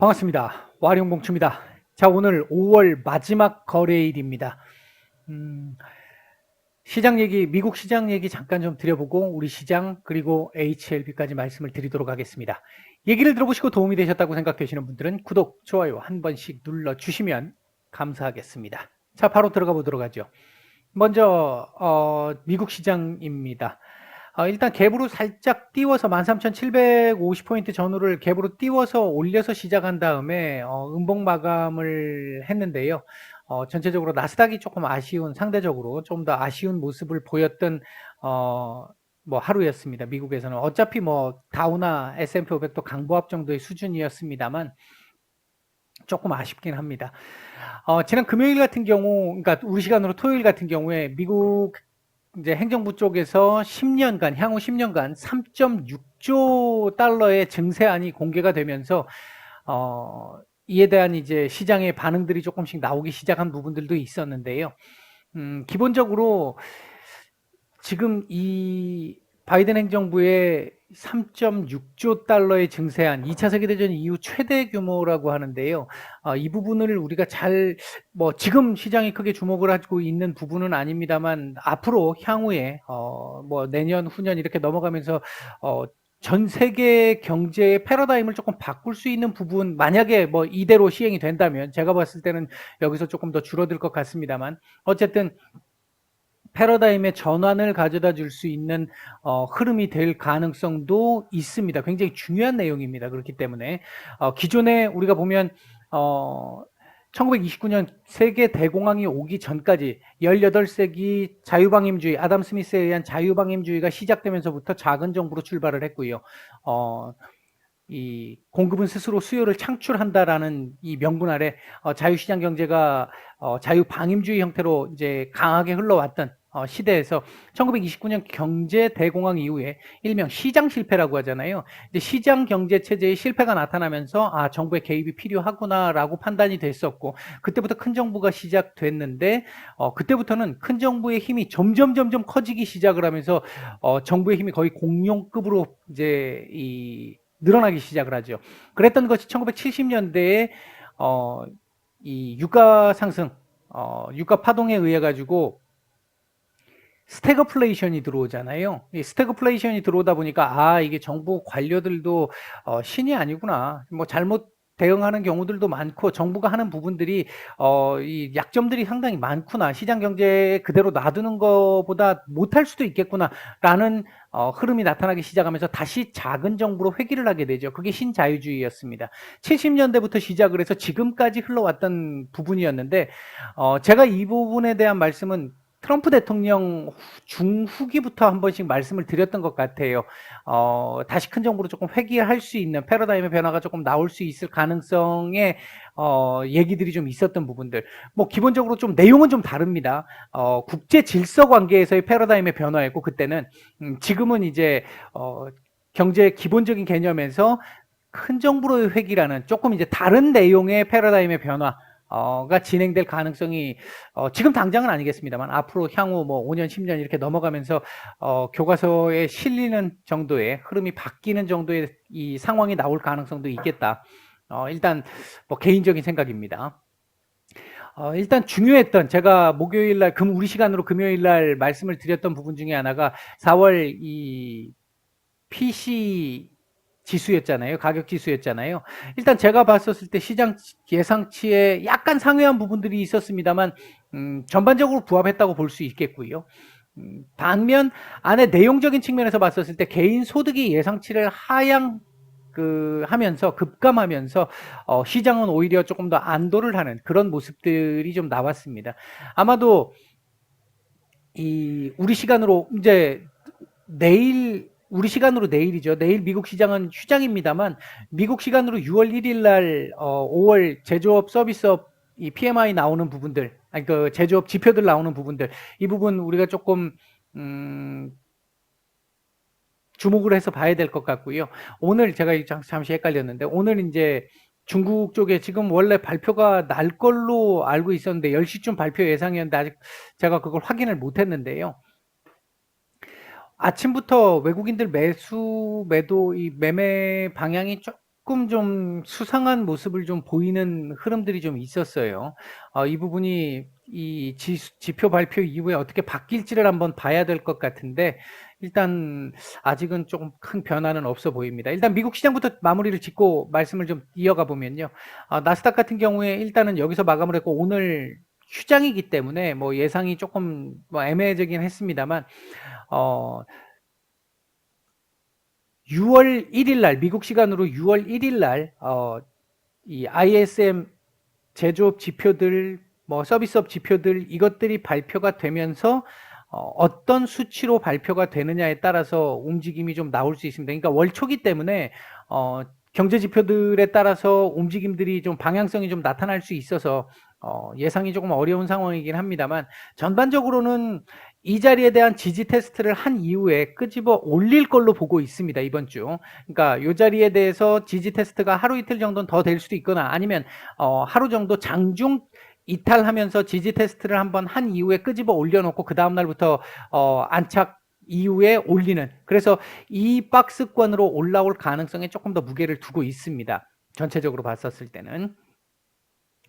반갑습니다. 와룡봉추입니다. 자, 오늘 5월 마지막 거래일입니다. 시장 얘기, 미국 시장 얘기 잠깐 좀 드려보고 우리 시장 그리고 HLB까지 말씀을 드리도록 하겠습니다. 얘기를 들어보시고 도움이 되셨다고 생각되시는 분들은 구독, 좋아요 한 번씩 눌러주시면 감사하겠습니다. 자, 바로 들어가 보도록 하죠. 먼저 미국 시장입니다. 일단 갭으로 살짝 띄워서 13,750포인트 전후를 갭으로 띄워서 올려서 시작한 다음에 음봉 마감을 했는데요. 전체적으로 나스닥이 조금 아쉬운, 상대적으로 좀 더 아쉬운 모습을 보였던 뭐 하루였습니다. 미국에서는 어차피 뭐 다우나 S&P 500도 강보합 정도의 수준이었습니다만 조금 아쉽긴 합니다. 지난 금요일 같은 경우, 그러니까 우리 시간으로 토요일 같은 경우에 미국 이제 행정부 쪽에서 10년간, 향후 10년간 3.6조 달러의 증세안이 공개가 되면서, 이에 대한 이제 시장의 반응들이 조금씩 나오기 시작한 부분들도 있었는데요. 기본적으로 지금 이 바이든 행정부의 3.6조 달러의 증세안, 2차 세계대전 이후 최대 규모라고 하는데요. 이 부분을 우리가 뭐 지금 시장이 크게 주목을 하고 있는 부분은 아닙니다만 앞으로 향후에 뭐 내년, 후년 이렇게 넘어가면서 전 세계 경제의 패러다임을 조금 바꿀 수 있는 부분, 만약에 뭐 이대로 시행이 된다면 제가 봤을 때는 여기서 조금 더 줄어들 것 같습니다만 어쨌든 패러다임의 전환을 가져다 줄 수 있는 흐름이 될 가능성도 있습니다. 굉장히 중요한 내용입니다. 그렇기 때문에 기존에 우리가 보면 1929년 세계 대공황이 오기 전까지 18세기 자유방임주의, 아담 스미스에 의한 자유방임주의가 시작되면서부터 작은 정부로 출발을 했고요. 이 공급은 스스로 수요를 창출한다라는 이 명분 아래 자유시장 경제가 자유방임주의 형태로 이제 강하게 흘러왔던 시대에서 1929년 경제 대공황 이후에 일명 시장 실패라고 하잖아요. 이제 시장 경제 체제의 실패가 나타나면서 정부의 개입이 필요하구나라고 판단이 됐었고 그때부터 큰 정부가 시작됐는데 그때부터는 큰 정부의 힘이 점점 커지기 시작을 하면서 정부의 힘이 거의 공룡급으로 이제 늘어나기 시작을 하죠. 그랬던 것이 1970년대에 이 유가 상승, 유가 파동에 의해 가지고 스태그플레이션이 들어오잖아요. 이 스태그플레이션이 들어오다 보니까 이게 정부 관료들도 신이 아니구나. 뭐 잘못 대응하는 경우들도 많고 정부가 하는 부분들이 이 약점들이 상당히 많구나. 시장 경제 그대로 놔두는 것보다 못할 수도 있겠구나라는 흐름이 나타나기 시작하면서 다시 작은 정부로 회귀를 하게 되죠. 그게 신자유주의였습니다. 70년대부터 시작을 해서 지금까지 흘러왔던 부분이었는데 제가 이 부분에 대한 말씀은 트럼프 대통령 중후기부터 한 번씩 말씀을 드렸던 것 같아요. 다시 큰 정부로 조금 회귀할 수 있는 패러다임의 변화가 조금 나올 수 있을 가능성의 얘기들이 좀 있었던 부분들. 뭐 기본적으로 좀 내용은 좀 다릅니다. 국제 질서 관계에서의 패러다임의 변화였고 그때는 지금은 이제 경제의 기본적인 개념에서 큰 정부로의 회귀라는 조금 이제 다른 내용의 패러다임의 변화. 가 진행될 가능성이 지금 당장은 아니겠습니다만 앞으로 향후 뭐 5년, 10년 이렇게 넘어가면서 교과서에 실리는 정도의 흐름이 바뀌는 정도의 이 상황이 나올 가능성도 있겠다. 일단 뭐 개인적인 생각입니다. 일단 중요했던 제가 목요일 날 우리 시간으로 금요일 날 말씀을 드렸던 부분 중에 하나가 4월 이 PC 지수였잖아요. 가격 지수였잖아요. 일단 제가 봤었을 때 시장 예상치에 약간 상회한 부분들이 있었습니다만 전반적으로 부합했다고 볼 수 있겠고요. 반면 안에 내용적인 측면에서 봤었을 때 개인 소득이 예상치를 하면서 급감하면서 시장은 오히려 조금 더 안도를 하는 그런 모습들이 좀 나왔습니다. 아마도 우리 시간으로 이제 우리 시간으로 내일이죠. 내일 미국 시장은 휴장입니다만 미국 시간으로 6월 1일 날 5월 제조업 서비스업 이 PMI 나오는 부분들, 아니 그 제조업 지표들 나오는 부분들, 이 부분 우리가 조금 주목을 해서 봐야 될 것 같고요. 오늘 제가 잠시 헷갈렸는데 오늘 이제 중국 쪽에 지금 원래 발표가 날 걸로 알고 있었는데 10시쯤 발표 예상이었는데 아직 제가 그걸 확인을 못 했는데요. 아침부터 외국인들 매도 이 매매 방향이 조금 좀 수상한 모습을 좀 보이는 흐름들이 좀 있었어요. 이 부분이 이 지표 발표 이후에 어떻게 바뀔지를 한번 봐야 될 것 같은데 일단 아직은 조금 큰 변화는 없어 보입니다. 일단 미국 시장부터 마무리를 짓고 말씀을 좀 이어가 보면요. 나스닥 같은 경우에 일단은 여기서 마감을 했고 오늘 휴장이기 때문에 뭐 예상이 조금 뭐 애매해지긴 했습니다만 6월 1일 날 미국 시간으로 6월 1일 날 이 ISM 제조업 지표들 뭐 서비스업 지표들 이것들이 발표가 되면서 어떤 수치로 발표가 되느냐에 따라서 움직임이 좀 나올 수 있습니다. 그러니까 월 초기 때문에 경제 지표들에 따라서 움직임들이 좀 방향성이 좀 나타날 수 있어서 예상이 조금 어려운 상황이긴 합니다만 전반적으로는 이 자리에 대한 지지 테스트를 한 이후에 끄집어 올릴 걸로 보고 있습니다. 이번 주. 그러니까 이 자리에 대해서 지지 테스트가 하루 이틀 정도는 더 될 수도 있거나 아니면 하루 정도 장중 이탈하면서 지지 테스트를 한번 한 이후에 끄집어 올려놓고 그 다음 날부터 안착 이후에 올리는, 그래서 이 박스권으로 올라올 가능성에 조금 더 무게를 두고 있습니다. 전체적으로 봤었을 때는.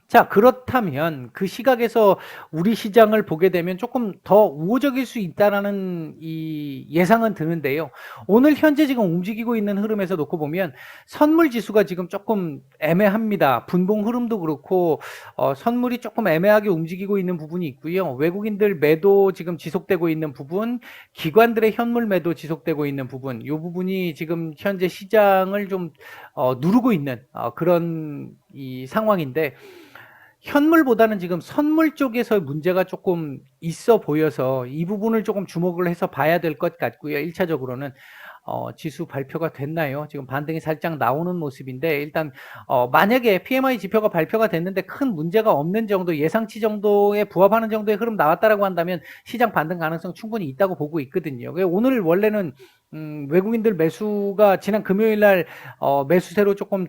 자, 그렇다면 그 시각에서 우리 시장을 보게 되면 조금 더 우호적일 수 있다라는 이 예상은 드는데요. 오늘 현재 지금 움직이고 있는 흐름에서 놓고 보면 선물 지수가 지금 조금 애매합니다. 분봉 흐름도 그렇고 선물이 조금 애매하게 움직이고 있는 부분이 있고요. 외국인들 매도 지금 지속되고 있는 부분, 기관들의 현물 매도 지속되고 있는 부분, 이 부분이 지금 현재 시장을 좀 누르고 있는 그런 이 상황인데, 현물보다는 지금 선물 쪽에서의 문제가 조금 있어 보여서 이 부분을 조금 주목을 해서 봐야 될 것 같고요. 1차적으로는 지수 발표가 됐나요? 지금 반등이 살짝 나오는 모습인데 일단 만약에 PMI 지표가 발표가 됐는데 큰 문제가 없는 정도, 예상치 정도에 부합하는 정도의 흐름 나왔다라고 한다면 시장 반등 가능성 충분히 있다고 보고 있거든요. 오늘 원래는 외국인들 매수가 지난 금요일 날 매수세로 조금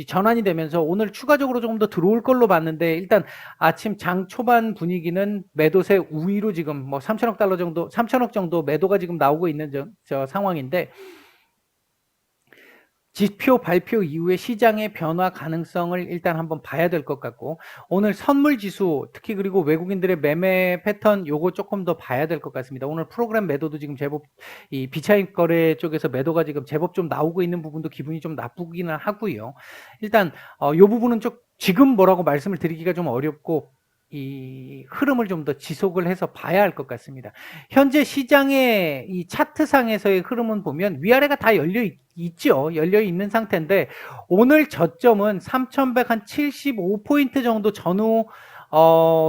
전환이 되면서 오늘 추가적으로 조금 더 들어올 걸로 봤는데 일단 아침 장 초반 분위기는 매도세 우위로 지금 뭐 3천억 달러 정도, 3천억 정도 매도가 지금 나오고 있는 저 상황인데, 지표 발표 이후에 시장의 변화 가능성을 일단 한번 봐야 될 것 같고, 오늘 선물 지수 특히 그리고 외국인들의 매매 패턴 요거 조금 더 봐야 될 것 같습니다. 오늘 프로그램 매도도 지금 제법 이 비차익 거래 쪽에서 매도가 지금 제법 좀 나오고 있는 부분도 기분이 좀 나쁘기는 하고요. 일단 요 부분은 좀 지금 뭐라고 말씀을 드리기가 좀 어렵고 이 흐름을 좀 더 지속을 해서 봐야 할 것 같습니다. 현재 시장의 이 차트상에서의 흐름은 보면 위아래가 다 있죠. 열려 있는 상태인데 오늘 저점은 3,175포인트 정도 전후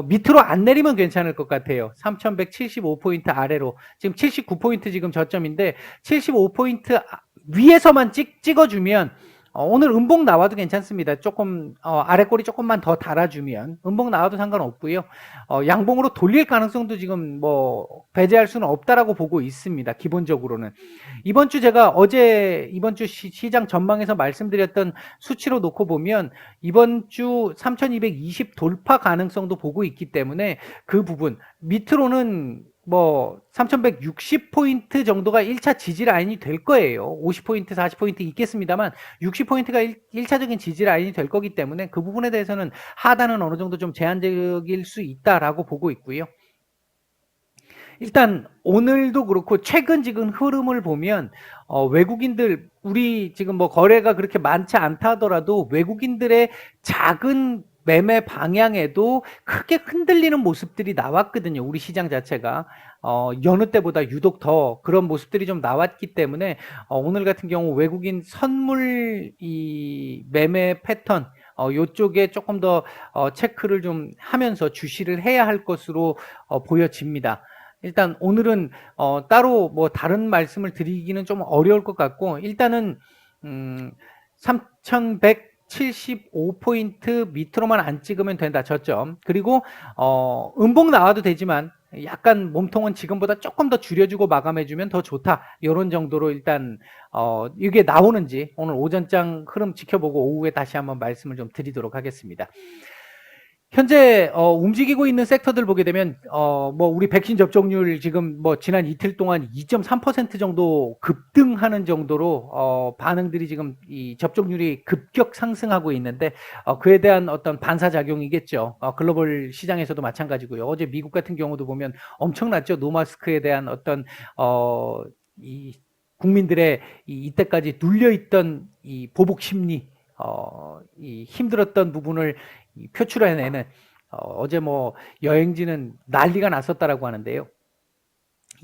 밑으로 안 내리면 괜찮을 것 같아요. 3,175포인트 아래로 지금 79포인트 지금 저점인데 75포인트 위에서만 찍어주면 오늘 음봉 나와도 괜찮습니다. 조금 아래 꼬리 조금만 더 달아주면 음봉 나와도 상관없고요. 양봉으로 돌릴 가능성도 지금 뭐 배제할 수는 없다라고 보고 있습니다. 기본적으로는 이번 주 제가 어제 이번 주 시장 전망에서 말씀드렸던 수치로 놓고 보면 이번 주 3,220 돌파 가능성도 보고 있기 때문에 그 부분 밑으로는 뭐 3,160포인트 정도가 1차 지지 라인이 될 거예요. 50포인트, 40포인트 있겠습니다만 60포인트가 1차적인 지지 라인이 될 거기 때문에 그 부분에 대해서는 하단은 어느 정도 좀 제한적일 수 있다라고 보고 있고요. 일단 오늘도 그렇고 최근 지금 흐름을 보면 외국인들 우리 지금 뭐 거래가 그렇게 많지 않다 하더라도 외국인들의 작은 매매 방향에도 크게 흔들리는 모습들이 나왔거든요. 우리 시장 자체가 여느 때보다 유독 더 그런 모습들이 좀 나왔기 때문에 오늘 같은 경우 외국인 선물 이 매매 패턴 요쪽에 조금 더 체크를 좀 하면서 주시를 해야 할 것으로 보여집니다. 일단 오늘은 따로 뭐 다른 말씀을 드리기는 좀 어려울 것 같고 일단은 3,175포인트 밑으로만 안 찍으면 된다. 저점. 그리고 음봉 나와도 되지만 약간 몸통은 지금보다 조금 더 줄여주고 마감해주면 더 좋다. 이런 정도로 일단 이게 나오는지 오늘 오전장 흐름 지켜보고 오후에 다시 한번 말씀을 좀 드리도록 하겠습니다. 현재 움직이고 있는 섹터들 보게 되면 뭐 우리 백신 접종률 지금 뭐 지난 이틀 동안 2.3% 정도 급등하는 정도로 반응들이 지금 이 접종률이 급격 상승하고 있는데 그에 대한 어떤 반사작용이겠죠. 글로벌 시장에서도 마찬가지고요. 어제 미국 같은 경우도 보면 엄청났죠. 노마스크에 대한 어떤 이 국민들의 이때까지 눌려있던 이 보복 심리, 이 힘들었던 부분을 표출해내는 어제 뭐 여행지는 난리가 났었다라고 하는데요.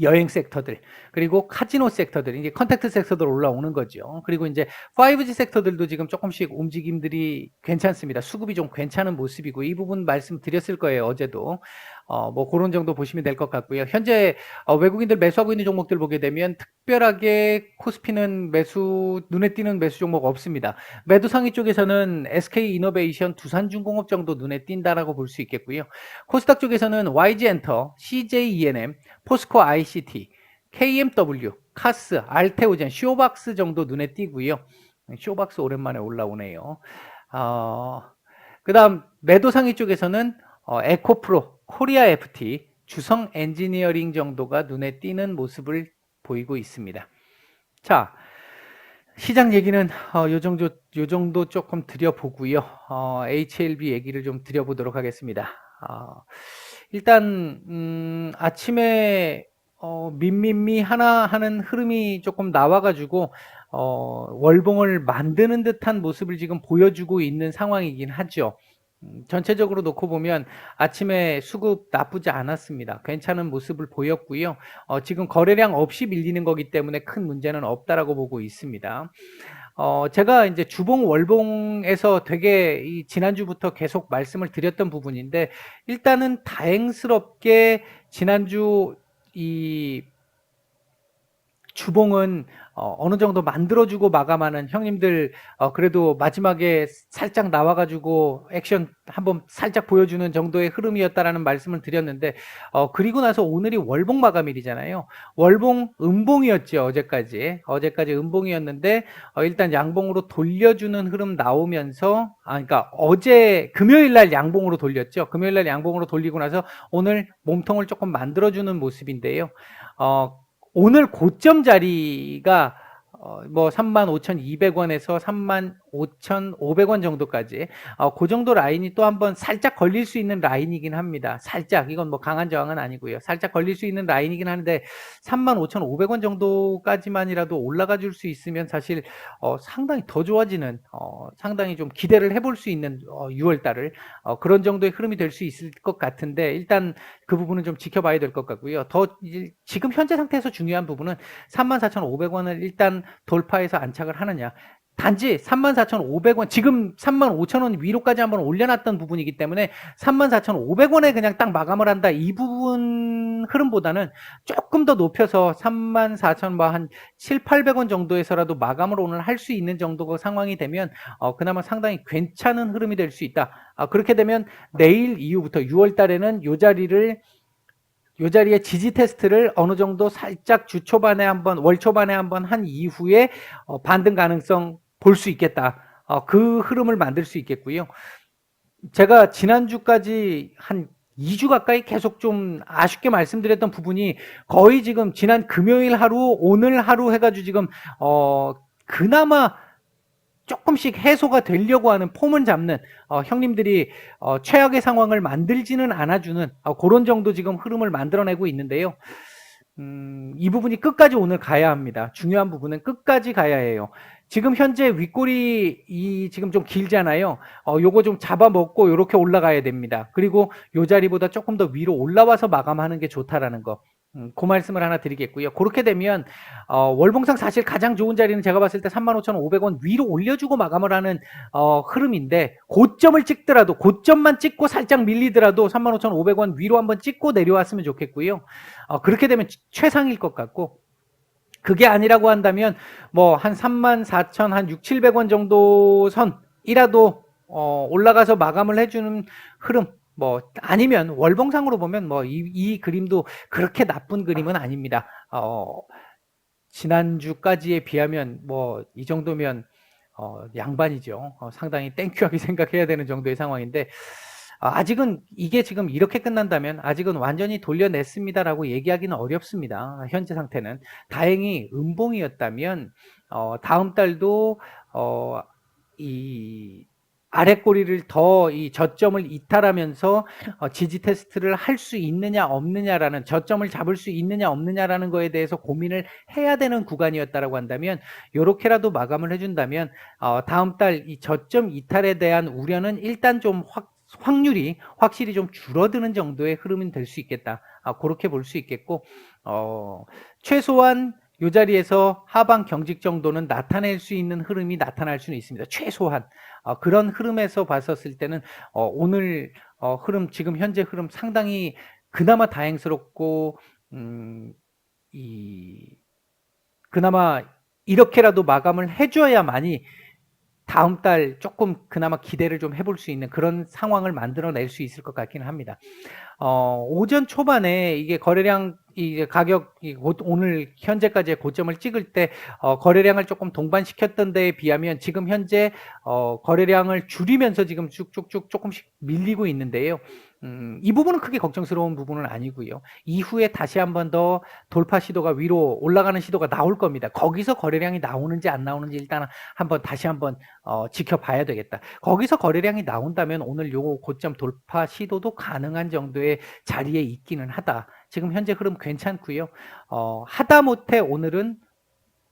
여행 섹터들, 그리고 카지노 섹터들, 이제 컨택트 섹터들 올라오는 거죠. 그리고 이제 5G 섹터들도 지금 조금씩 움직임들이 괜찮습니다. 수급이 좀 괜찮은 모습이고, 이 부분 말씀드렸을 거예요, 어제도. 뭐 그런 정도 보시면 될 것 같고요. 현재 외국인들 매수하고 있는 종목들 보게 되면 특별하게 코스피는 눈에 띄는 매수 종목 없습니다. 매도 상위 쪽에서는 SK이노베이션, 두산중공업 정도 눈에 띈다라고 볼 수 있겠고요. 코스닥 쪽에서는 YG엔터, CJENM, 포스코 ICT, KMW, 카스, 알테오젠, 쇼박스 정도 눈에 띄고요. 쇼박스 오랜만에 올라오네요. 그 다음 매도 상위 쪽에서는 에코프로, 코리아 FT, 주성 엔지니어링 정도가 눈에 띄는 모습을 보이고 있습니다. 자, 시장 얘기는 요 정도 조금 드려보고요. HLB 얘기를 좀 드려보도록 하겠습니다. 일단 아침에 민민미 하나 하는 흐름이 조금 나와가지고 월봉을 만드는 듯한 모습을 지금 보여주고 있는 상황이긴 하죠. 전체적으로 놓고 보면 아침에 수급 나쁘지 않았습니다. 괜찮은 모습을 보였고요. 지금 거래량 없이 밀리는 거기 때문에 큰 문제는 없다라고 보고 있습니다. 제가 이제 주봉 월봉에서 되게 이 지난주부터 계속 말씀을 드렸던 부분인데, 일단은 다행스럽게 지난주 이 주봉은 어느 정도 만들어주고 마감하는, 형님들 그래도 마지막에 살짝 나와가지고 액션 한번 살짝 보여주는 정도의 흐름이었다라는 말씀을 드렸는데, 그리고 나서 오늘이 월봉 마감일이잖아요. 월봉 음봉이었죠. 어제까지 음봉이었는데 일단 양봉으로 돌려주는 흐름 나오면서, 그러니까 어제 금요일날 양봉으로 돌렸죠. 금요일날 양봉으로 돌리고 나서 오늘 몸통을 조금 만들어주는 모습인데요. 오늘 고점 자리가 뭐 35,200원에서 35,500원 정도까지 그 정도 라인이 또 한번 살짝 걸릴 수 있는 라인이긴 합니다. 살짝, 이건 뭐 강한 저항은 아니고요. 살짝 걸릴 수 있는 라인이긴 하는데 35,500원 정도까지만이라도 올라가 줄 수 있으면 사실 상당히 더 좋아지는, 상당히 좀 기대를 해볼 수 있는 6월 달을 그런 정도의 흐름이 될 수 있을 것 같은데, 일단 그 부분은 좀 지켜봐야 될 것 같고요. 지금 현재 상태에서 중요한 부분은 34,500원을 일단 돌파해서 안착을 하느냐. 단지 34,500원, 지금 35,000원 위로까지 한번 올려놨던 부분이기 때문에 34,500원에 그냥 딱 마감을 한다, 이 부분 흐름보다는 조금 더 높여서 34,000, 한 7,800원 정도에서라도 마감을 오늘 할 수 있는 정도 상황이 되면 그나마 상당히 괜찮은 흐름이 될 수 있다. 그렇게 되면 내일 이후부터 6월 달에는 요 자리에 지지 테스트를 어느 정도 살짝 주 초반에 한번, 월 초반에 한번 한 이후에 반등 가능성 볼 수 있겠다. 그 흐름을 만들 수 있겠고요. 제가 지난주까지 한 2주 가까이 계속 좀 아쉽게 말씀드렸던 부분이, 거의 지금 지난 금요일 하루, 오늘 하루 해가지고 지금 그나마 조금씩 해소가 되려고 하는, 폼은 잡는, 형님들이 최악의 상황을 만들지는 않아주는 그런 정도 지금 흐름을 만들어내고 있는데요. 이 부분이 끝까지 오늘 가야 합니다. 중요한 부분은 끝까지 가야 해요. 지금 현재 윗골이 지금 좀 길잖아요. 요거 좀 잡아먹고 요렇게 올라가야 됩니다. 그리고 요 자리보다 조금 더 위로 올라와서 마감하는 게 좋다라는 거. 그 말씀을 하나 드리겠고요. 그렇게 되면 월봉상 사실 가장 좋은 자리는 제가 봤을 때 35,500원 위로 올려주고 마감을 하는 흐름인데, 고점을 찍더라도, 고점만 찍고 살짝 밀리더라도 35,500원 위로 한번 찍고 내려왔으면 좋겠고요. 그렇게 되면 최상일 것 같고, 그게 아니라고 한다면 뭐 한 34,000, 한 6,700원 정도 선이라도 올라가서 마감을 해주는 흐름, 뭐 아니면 월봉상으로 보면 뭐 이 그림도 그렇게 나쁜 그림은 아닙니다. 지난주까지에 비하면 뭐 이 정도면 양반이죠. 상당히 땡큐하게 생각해야 되는 정도의 상황인데, 아직은 이게 지금 이렇게 끝난다면 아직은 완전히 돌려냈습니다라고 얘기하기는 어렵습니다. 현재 상태는. 다행히 음봉이었다면 다음 달도 이 아랫꼬리를 더 이 저점을 이탈하면서 지지 테스트를 할 수 있느냐 없느냐라는, 저점을 잡을 수 있느냐 없느냐라는 거에 대해서 고민을 해야 되는 구간이었다라고 한다면, 요렇게라도 마감을 해준다면 다음 달 이 저점 이탈에 대한 우려는 일단 좀 확률이 확실히 좀 줄어드는 정도의 흐름이 될 수 있겠다. 그렇게 볼 수 있겠고, 최소한 이 자리에서 하방 경직 정도는 나타낼 수 있는 흐름이 나타날 수는 있습니다. 최소한 그런 흐름에서 봤었을 때는 오늘 흐름, 지금 현재 흐름 상당히 그나마 다행스럽고, 그나마 이렇게라도 마감을 해줘야만이 다음 달 조금 그나마 기대를 좀 해볼 수 있는 그런 상황을 만들어낼 수 있을 것 같기는 합니다. 오전 초반에 이게 거래량, 이게 가격이 오늘 현재까지의 고점을 찍을 때 거래량을 조금 동반시켰던 데에 비하면 지금 현재 거래량을 줄이면서 지금 쭉쭉쭉 조금씩 밀리고 있는데요. 이 부분은 크게 걱정스러운 부분은 아니고요. 이후에 다시 한번 더 돌파 시도가, 위로 올라가는 시도가 나올 겁니다. 거기서 거래량이 나오는지 안 나오는지 일단 다시 한번 지켜봐야 되겠다. 거기서 거래량이 나온다면 오늘 요 고점 돌파 시도도 가능한 정도의 자리에 있기는 하다. 지금 현재 흐름 괜찮고요. 하다못해 오늘은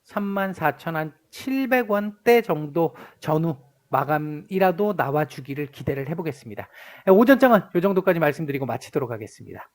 34,700원대 정도 전후 마감이라도 나와주기를 기대를 해보겠습니다. 오전장은 이 정도까지 말씀드리고 마치도록 하겠습니다.